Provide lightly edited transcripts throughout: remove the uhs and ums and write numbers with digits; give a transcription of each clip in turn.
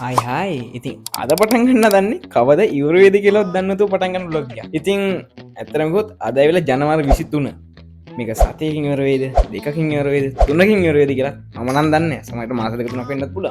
හයි හයි ඉතින් අද පටන් ගන්න දන්නේ කවද ඉවරවේද කියලොත් දන්නතු පටන්ගන්න ලොග්ග ඉතින් ඇතරමකොත් අදවෙල ජනවාර 23 මේක සතයකින් වරවේද දෙකින් වරවේද තුනකින් වරවේද කියලා මනන් දන්න සමට මාසක තුන පෙන්න්නත් පුල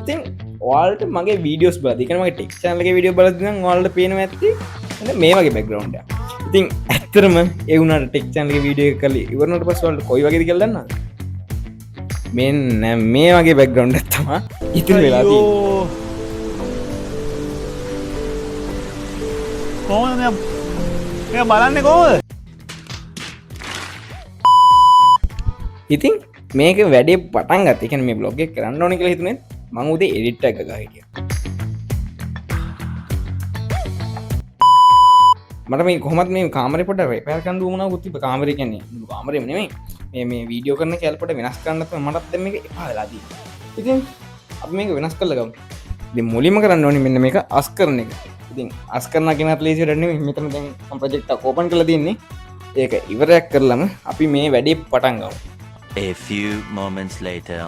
ඉතින් ඔයාලට මගේ වීඩියෝස් බදිකනමගේ ටෙක් චනලගේ විඩියෝ බලදින වාලට පේන ඇති මේ වගේ බැක්ග්‍රවන්්ඩ ඉතින් ඇත්තරම එවුනට ටෙක් චනලගේ වීඩියෝ කල ඉවරනට පස්වලට කොයි වගේ කියලන්න මෙන්න මේ වගේ බැක්ග්‍රවන්් ඇත්තම ඉතින් වෙලාදී කොහොමද මේ බලන්නේ කොහොමද? ඉතින් මේක වැඩේ පටන් ගත්ත. ඒ කියන්නේ මේ බ්ලොග් එක කරන්න ඕනේ කියලා හිතුනේ මම උදේ එඩිට් එක ගා හිටියා. මට මේ කොහොමද මේ කාමරේ පොඩ්ඩක් රිපෙයාර් කරන්න දුවුණා උත් තිබ්බ කාමරේ කියන්නේ කාමරේම නෙමෙයි මේ වීඩියෝ කරන කැල් පොඩ වෙනස් කරන්නත් මටත් දැන් මේක එපා වෙලා තියෙනවා. ඉතින් අපි මේක වෙනස් කරලා ගමු. ඉතින් මුලින්ම කරන්න ඕනේ මෙන්න මේක අස් කරන එක. ඉතින් අස් කරන කෙනාට ලේසි වැඩක් නෙමෙයි. මෙතන දැන් මම ප්‍රොජෙක්ට් එක ඕපන් කරලා තින්නේ. ඒක ඉවරයක් කරලම අපි මේ වැඩේ පටන් ගමු. A few moments later.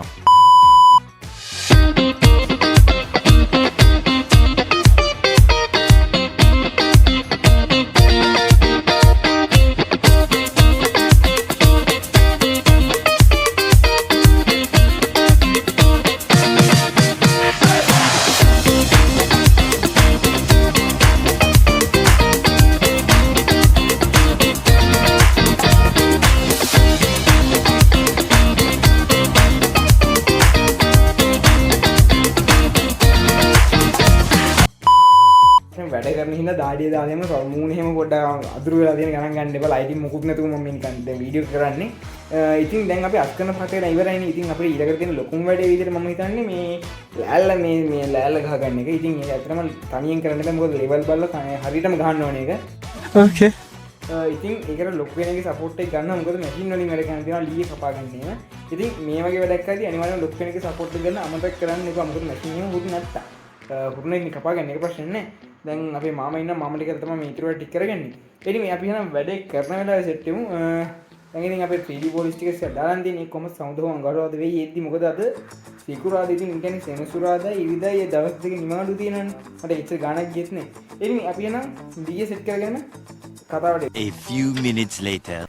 වැඩ කරන හින්දා දාඩිය දාලම මූණ එහෙම පොඩ්ඩක් අදුරු වෙලා තියෙන ගණන් ගන්න එපා ලයිටින් මුකුත් නැතුව මම මේ නිකන් දැන් වීඩියෝ කරන්නේ. ඉතින් දැන් අපි අස් කරන පාටේ ඉවරයිනේ. ඉතින් අපේ ඊළඟට තියෙන ලොකුම වැඩේ විදිහට මම හිතන්නේ මේ ලෑල්ල මේ ලෑල්ල ගහ ගන්න එක. ඉතින් ඒක ඇත්තටම තනියෙන් කරන්න බෑ මොකද ලෙවල් බලලා හරියටම ගහන්න ඕනේ ඒක. ඕකේ. ඉතින් ඒකට ලොකු කෙනෙක්ගේ සපෝට් එක ගන්න මොකද මැෂින් වලින් වැඩ කරන දේවල් ලීය කපා ගන්න එහෙම. ඉතින් මේ වගේ වැඩක් කරද්දී අනිවාර්යයෙන්ම ලොකු කෙනෙක්ගේ සපෝට් එක ගන්න අමතක කරන්න එපා. මොකද මැෂින් එක හුරු නැත්තම්. හුරුනේ කපා ගන්න එක ප්‍රශ්නේ නැහැ. දැන් අපේ මාමා ඉන්න මාමා ටික තමයි මේ ඉතුරු ටික කරගන්නේ. ඉතින් මේ අපි යන වැඩේ කරන වෙලාවේ සෙට් වෙමු. දැන් ඉතින් අපේ 3D පොලිස් ටික ඉස්සර දාලා තියෙන කොහොමද සමුදව අඟහරුවාද වෙයි එද්දි මොකද අද සිකුරාදා ඉතින් කියන්නේ සෙනසුරාදා ඉරිදා ඒ දවස් දෙක නිමාඩු තියෙනවනේ. මට ඉච්ච ගාණක් ගියෙත් නෑ. ඉතින් අපි යන DJ සෙට් කරගෙන කතාවට. A few minutes later.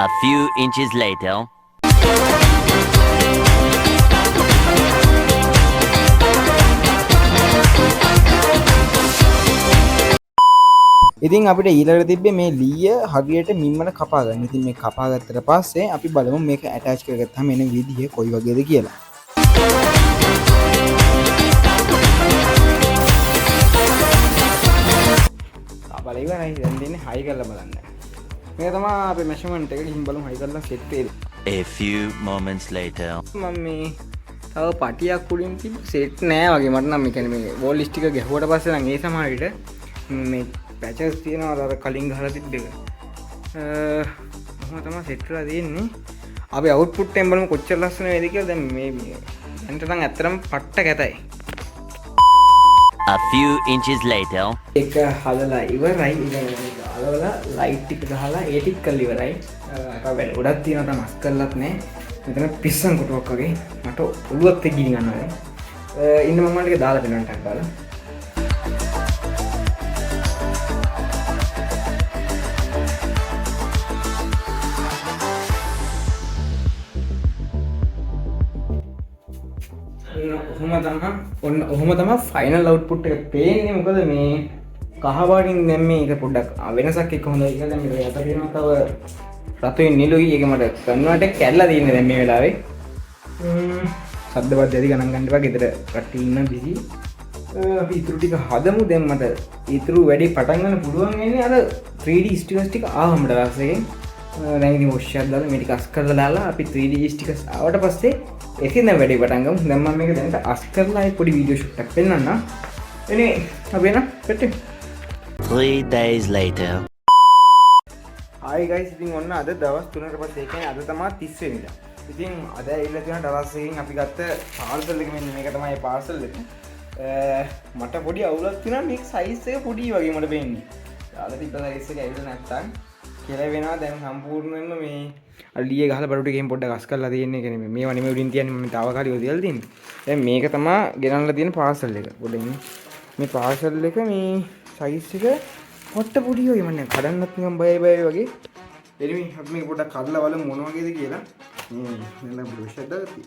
A few inches later. ඉතින් අපිට ඊළඟට තිබ්බේ මේ ලීය හරියට මිම්මට කපා ගන්න. ඉතින් මේ කපා ගත්තට පස්සේ අපි බලමු මේක ඇටච් කරගත්තාම එන විදිය කොයි වගේද කියලා. අපල ඉවරයි. දැන් දෙන්නේ හයි කරලා බලන්න. මේක තමයි අපේ මෙෂර්මන්ට් එක. ගිහින් බලමු හයි කරලා සෙට් වෙයිද. A few moments later. මම මේ තව පටියක් උඩින් තිබ්බ සෙට් නෑ වගේ මට නම් මේ කියන්නේ මේ වෝල් ස්ටික ගැහුවට පස්සේ නම් ඒ සමහර විට මේ පැචස් තියෙනවා අර කලින් ගහලා තිබ්බ එක. මම තමයි සෙට් කරලා තියෙන්නේ. අපි අවුට්පුට් එකෙන් බලමු කොච්චර ලස්සන වේද කියලා. දැන් මේ දැන්ට නම් ඇත්තටම පට්ට කැතයි. A few inches later. ඒක හදලා ඉවරයි. ඉතින් අලවලා ලයිට් ටික ගහලා ඒ ටික කරලා ඉවරයි. අර වැඩ ගොඩක් තියෙනවා තමයි අස් කරලත් නෑ. මෙතන පිස්සන් කොටුවක් වගේ මට ඔළුවත් එක්ක ගිනි ගන්නවා. ඉන්න මම ටික දාලා දෙනවා ටක් දාලා. ඔහොම තමයි ෆයිනල් අවුට්පුට් එක පේන්නේ. මොකද මේ කහ පාටින් දැන් මේක පොඩ්ඩක් වෙනසක් එක්ක හොඳයි කියලා. දැන් මේක යට තියෙනවා තව රතුයි නිලුයි. ඒක මට කන්වර්ට් එක කැඩලා තියෙන්නේ දැන් මේ වෙලාවේ. සද්දවත් ඇති ගණන් ගන්න එපා. ගෙදර කට්ටිය ඉන්න බිසි. අපි ඉතුරු ටික හදමු. දැන් මට ඉතුරු වැඩේ පටන් ගන්න පුළුවන් වෙන්නේ අර 3D ස්ටිකර්ස් ටික ආවම දවසකින් දැන් ඉතින් වොෂ් එකක් දාලා මේ ටික අස් කරලා දාලා අපි 3D ස්ටිකර්ස් ආවට පස්සේ ඒකෙන් දැන් වැඩේ පටන් ගමු. දැන් මම මේක දැන් අස් කරලා ඒ පොඩි වීඩියෝ ෂූට් එකක් පෙන්නන්නම්. එනේ අපි එන පෙට්ටේ. 3 days later. Hi guys, ඉතින් ඔන්න අද දවස් 3කට පස්සේ ඒ කියන්නේ අද තමයි 30 වෙනිදා. ඉතින් අද ඇවිල්ලා තියෙන ටරස් එකකින් අපි ගත්ත පාර්සල් එක මෙන්න මේක තමයි පාර්සල් එක. මට පොඩි අවුලක් තියෙනවා මේක සයිස් එක පොඩි වගේ මට පේන්නේ. දාලා තිබ්බ සයිස් එක ඇවිල්ලා නැත්තම් කියලා වෙනවා දැන් සම්පූර්ණයෙන්ම මේ අලියේ ගහලා බඩු ටිකෙන් පොඩ්ඩක් අස් කරලා තියෙන්නේ කියන්නේ මේවා නෙමෙයි උඩින් තියන්නේ මම තාවකාලියව තියලා තියෙන්නේ. දැන් මේක තමයි ගෙනල්ලා තියෙන පාර්සල් එක. පොඩ්ඩක් මේ පාර්සල් එක මේ සයිස් එක පොට්ට පොඩි වගේ මම කඩන්නත් නිකන් බයයි වගේ. එනිමි අපි මේක පොඩ්ඩක් කඩලා බලමු මොන වගේද කියලා. මෙන්න බ්‍රෂ් එක දාගත්තා.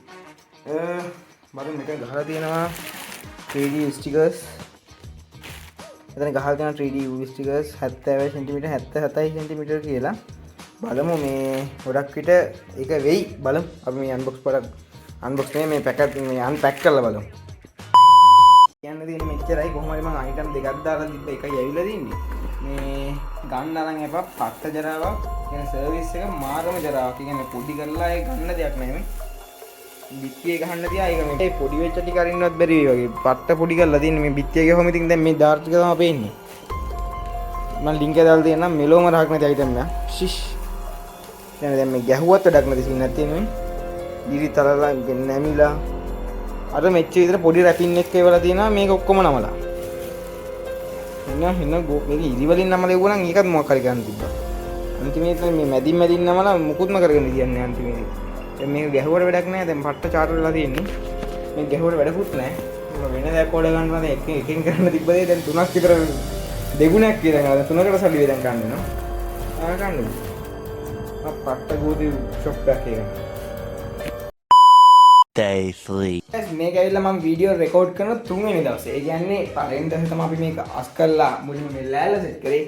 මම මෙතන ගහලා තියෙනවා 3D stickers. එතන ගහලා තියෙනවා 3D UV stickers 70 cm 77 cm කියලා. බලමු මේ ගොඩක් විට ඒක වෙයි බලමු. අපි මේ අන්බොක්ස් මේ පැකට් මේ අන්පැක් කරලා බලමු. කියන්න තියෙන්නේ මෙච්චරයි. කොහොමද මම අයිටම් දෙකක් දාලා තිබ්බ එකයි ඇවිල්ලා තින්නේ. මේ ගන්න අරන් එපා පට්ට ජරාවක්. කියන්නේ සර්විස් එක මාරම ජරාවක්. කියන්නේ පොඩි කරලා ඒ ගන්න දෙයක් නෙමෙයි. බිත්තියේ ගහන්න තියා ඒක මේ පොඩි වෙච්ච ටික අරින්නවත් බැරි වගේ. පට්ට පොඩි කරලා තියෙන්නේ මේ බිත්තියේ ගහම ඉතින් දැන් මේ ඩාර්ක් එක තමයි පේන්නේ. මම ලින්ක් එක දාලා තියෙනවා මෙලොවම රහක් නැති අයිටම් එක. ෂිෂ්. දැන් මේ ගැහුවත් වැඩක් නැති සින් නැති නෙමෙයි. ඉරි තරලා නැමිලා අර මෙච්ච විතර පොඩි රැපින් එකක් ඒවලා තියෙනවා මේක ඔක්කොම නමලා. එන්න මේක ඉරි වලින් නමලා ඉවුවා නම් ඒකත් මොකක් හරි ගන්න තිබ්බා. අන්තිමේට මේ මැදින් නමලා මුකුත්ම කරගෙන තියන්නේ අන්තිමේදී. දැන් මේක ගැහුවට වැඩක් නැහැ. දැන් පට්ට චාට් වෙලා තියෙන්නේ. මේ ගැහුවට වැඩකුත් නැහැ. වෙන දෙයක් ඕඩර් ගන්නවා දැන් එකකින් කරන්න තිබ්බ දේ දැන් 3ක් විතර දෙගුණයක් කියලා දැන් 3කට සල්ලි වේදන් ගන්න වෙනවා. ගන්න. පට්ට ගෝති ෂොප් එකක් එක. Day 3. මේක ඇවිල්ලා මම වීඩියෝ රෙකෝඩ් කරන 3 වෙනි දවසේ. ඒ කියන්නේ පළවෙනි දවසේ තමයි අපි මේක අස් කරලා මුලින්ම මේ ලෑල්ල සෙට් කරේ.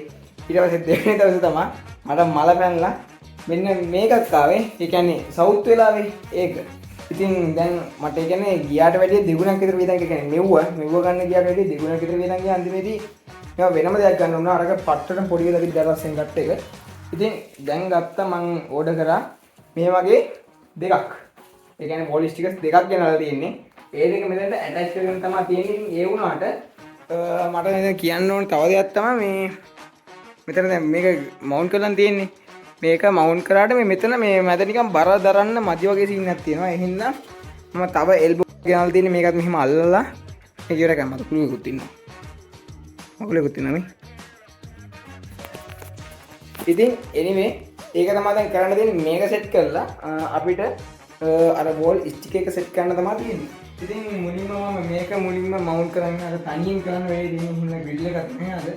ඊට පස්සේ දෙවෙනි දවසේ තමයි මට මල පැනලා මෙන්න මේකක් ආවේ. ඒ කියන්නේ සවුත් වෙලාවේ ඒක. ඉතින් දැන් මට ඒ කියන්නේ ගියාට වැඩිය දෙගුණක් විතර වේදන් කියන්නේ මෙව්ව ගන්න ගියාට වැඩිය දෙගුණක් විතර වේදන් ගියා අන්තිමේදී මේවා වෙනම දෙයක් ගන්න උනා. අරක පට්ටට පොඩි වෙලා තිබ්බ දරස්සෙන් ගත්ත එක. ඉතින් දැන් ගත්තා මම ඕඩර් කරා මේ වගේ දෙකක්. ඒ කියන්නේ වෝල් ස්ටිකර්ස් දෙකක් ගෙනල්ලා තියෙන්නේ. ඒ දෙක මෙතනට ඇටච් කරගෙන තමයි තියෙන්නේ. ඉතින් ඒ වුණාට මට දැන් කියන්න ඕන තව දෙයක් තමයි මේ මෙතන දැන් මේක මවුන්ට් කරලා තියෙන්නේ. මේක මවුන්ට් කරාට මේ මෙතන මේ මැද නිකන් බර දරන්න මදි වගේ සීන් එකක් තියෙනවා. ඒ හින්දා මම තව එල්බෝ ගෙනල්ලා තියෙන්නේ. මේකත් මෙහෙම අල්ලලා ඒක ඉවර කරා. මට කුළුකුත් ඉන්නවා. මකුලෙකුත් ඉන්නවා මේ. ඉතින් anyway ඒක තමයි දැන් කරන්න තියෙන්නේ. මේක සෙට් කරලා අපිට අර වෝල් ස්ටික් එක සෙට් කරන්න තමයි තියෙන්නේ. ඉතින් මුලින්ම මම මේක මවුන්ට් කරන්න අර තනියෙන් කරන්න වෙයි දෙන්නේ හින්න ග්‍රිල් එකක් නැහැ අද.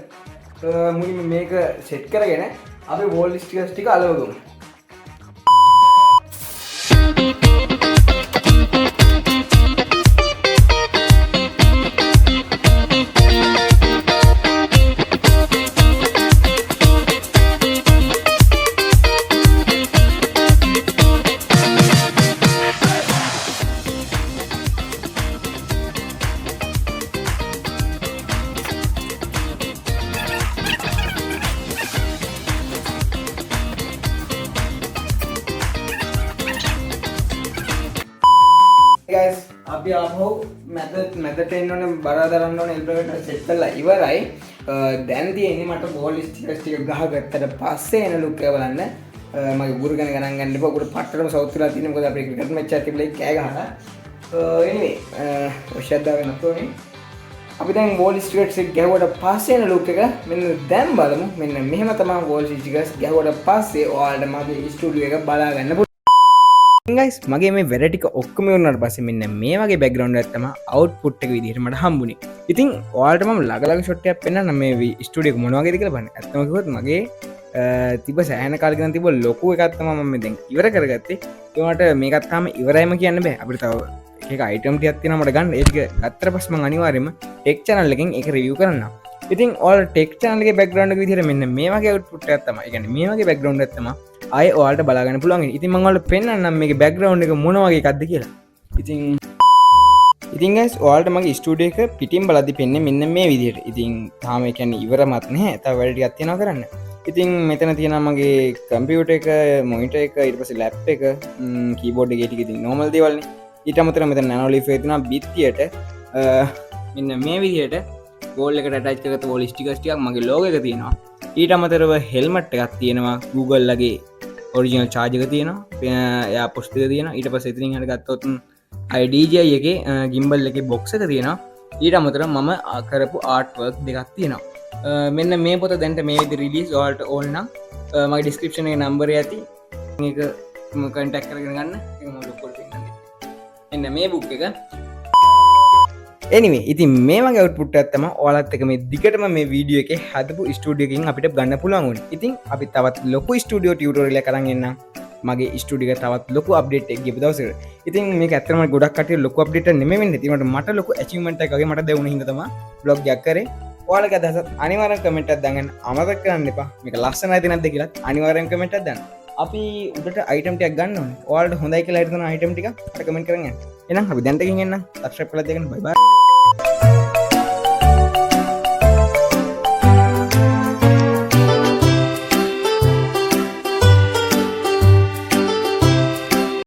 මුලින්ම මේක සෙට් කරගෙන අපි වෝල් ස්ටිකර්ස් ටික අලවගමු. guys අපි ආපහු මැදට එන්න ඕනේ බර දරන්න ඕනේ එල්බෝ එකට සෙට් කරලා ඉවරයි. දැන් තියෙන්නේ මට වෝල් ස්ටිකර්ස් ටික ගහගත්තට පස්සේ එන ලුක් එක බලන්න. මගේ ගුරු ගැන ගණන් ගන්න එපා. උගුරු පට්ටටම සවුත් වෙලා තියෙනවා. මොකද අපි ක්‍රිකට් මැච් එකක් තිබ්බලා කෑ ගහලා. anyway ඔෂ්‍යත් දාගෙන නැතෝනේ. අපි දැන් වෝල් ස්ටිකර්ස් එක ගැහුවට පස්සේ එන ලුක් එක මෙන්න දැන් බලමු. මෙන්න මෙහෙම තමයි වෝල් ස්ටිකර්ස් ගැහුවට පස්සේ ඔයාලට මගේ ස්ටුඩියෝ එක බලා ගන්න පුළුවන්. guys මගේ මේ වැඩ ටික ඔක්කොම වුණාට පස්සේ මෙන්න මේ වගේ බෑග්ග්‍රවුන්ඩ් එකක් තමයි අවුට්පුට් එක විදිහට මට හම්බුනේ. ඉතින් ඔයාලට මම ළඟ ෂොට් එකක් පෙන්නන්න මේ ස්ටුඩියෝ එක මොන වගේද කියලා බලන්න. ඇත්තම කිව්වොත් මගේ තිබ්බ සෑහෙන කාලෙක ඉඳන් තිබ්බ ලොකු එකක් තමයි මම දැන් ඉවර කරගත්තේ. ඒකට මේකත් තාම ඉවරයිම කියන්න බෑ. අපිට තව එක අයිටම් ටිකක් තියෙනවා මට ගන්න. ඒක ගත්තට පස්සේ මම අනිවාර්යයෙන්ම ටෙක් channel එකෙන් ඒක රිවිව් කරන්නම්. ඉතින් ඔයාලා ටෙක් channel එකේ බෑග්ග්‍රවුන්ඩ් එක විදිහට මෙන්න මේ වගේ අවුට්පුට් එකක් තමයි. ඒ කියන්නේ මේ වගේ බෑග්ග්‍රවුන්ඩ් එකක් තමයි ආයේ ඔයාලට බලා ගන්න පුළුවන්. ඉතින් මම ඔයාලට පෙන්නන්නම් මේකේ බෑග්ග්‍රවුන්ඩ් එක මොන වගේ එකක්ද කියලා. ඉතින් guys ඔයාලට මගේ ස්ටුඩියෝ එක පිටින් බලද්දි පෙන්නේ මෙන්න මේ විදිහට. ඉතින් තාම ඒ කියන්නේ ඉවරමත් නැහැ. තව වැඩ ටිකක් තියෙනවා කරන්න. ඉතින් මෙතන තියෙන මගේ කම්පියුට එක මොනිට එක ඊට පස්සේ ලැප් එක කීබෝඩ් එකේ ටික ඉතින් නෝමල් දේවල්නේ. ඊට අමතරව මෙතන නැනෝලිෆ් එකේ තියෙනවා බිත්තියට මෙන්න මේ විදිහට වෝල් එකට ඇටච් කරගත්ත වෝල් ස්ටිකර්ස් ටිකක් මගේ ලෝගෝ එක තියෙනවා. ඊට අමතරව හෙල්මට් එකක් තියෙනවා. Google ලගේ ඔරිජිනල් චාර්ජ් එක තියෙනවා. එයා පොස්ට් එක තියෙනවා. ඊට පස්සේ ඉතින් හරියට ගත්තොත් DJI එකේ gimbal එකේ box එක තියෙනවා. ඊට අමතරව මම කරපු ආර්ට් වර්ක් දෙකක් තියෙනවා. මෙන්න මේ පොත දැන්ට මේ විදිහට රිලීස් ඔයාලට ඕන නම් මගේ ඩිස්ක්‍රිප්ෂන් එකේ නම්බරය ඇති. මේක කන්ටැක්ට් කරගෙන ගන්න. ඒක මම ලොක් කරලා දෙන්නම්. එන්න මේ බුක් එක. anyway ඉතින් මේ වගේ අවුට්පුට් එකක් තමයි ඔයාලත් එක්ක මේ දිගටම මේ වීඩියෝ එකේ හදපු ස්ටුඩියෝ එකකින් අපිට ගන්න පුළුවන් වුණේ. ඉතින් අපි තවත් ලොකු ස්ටුඩියෝ ටියුටෝරියල් එකක් අරන් එන්නම්. මගේ ස්ටුඩියෝ එක තවත් ලොකු අප්ඩේට් එකක් ගියපු දවසට. ඉතින් මේක ඇත්තටම ගොඩක් කටිය ලොකු අප්ඩේට් එකක් නෙමෙයි වෙන්නේ. ඉතින් මට ලොකු ඇචීව්මන්ට් එකක් වගේ මට දැනුණ හින්දා තමයි බ්ලොග් එකක් කරේ. ඔයාලගේ අදහසත් අනිවාර්යෙන් කමෙන්ට් එකක් දාගන්න අමතක කරන්න එපා. මේක ලස්සනයිද නැද්ද කියලා අනිවාර්යෙන් කමෙන්ට් එකක් දාන්න. අපි උඩට අයිටම් ටිකක් ගන්න ඕනේ. ඔයාලට හොඳයි කියලා හිතන අයිටම් ටික අපිට කමෙන්ට් කරන් යන්න. එහෙනම් අපි දැන් ටකින් එන්න. සබ්ස්ක්‍රයිබ් කරලා දෙන්න. බයි බයි.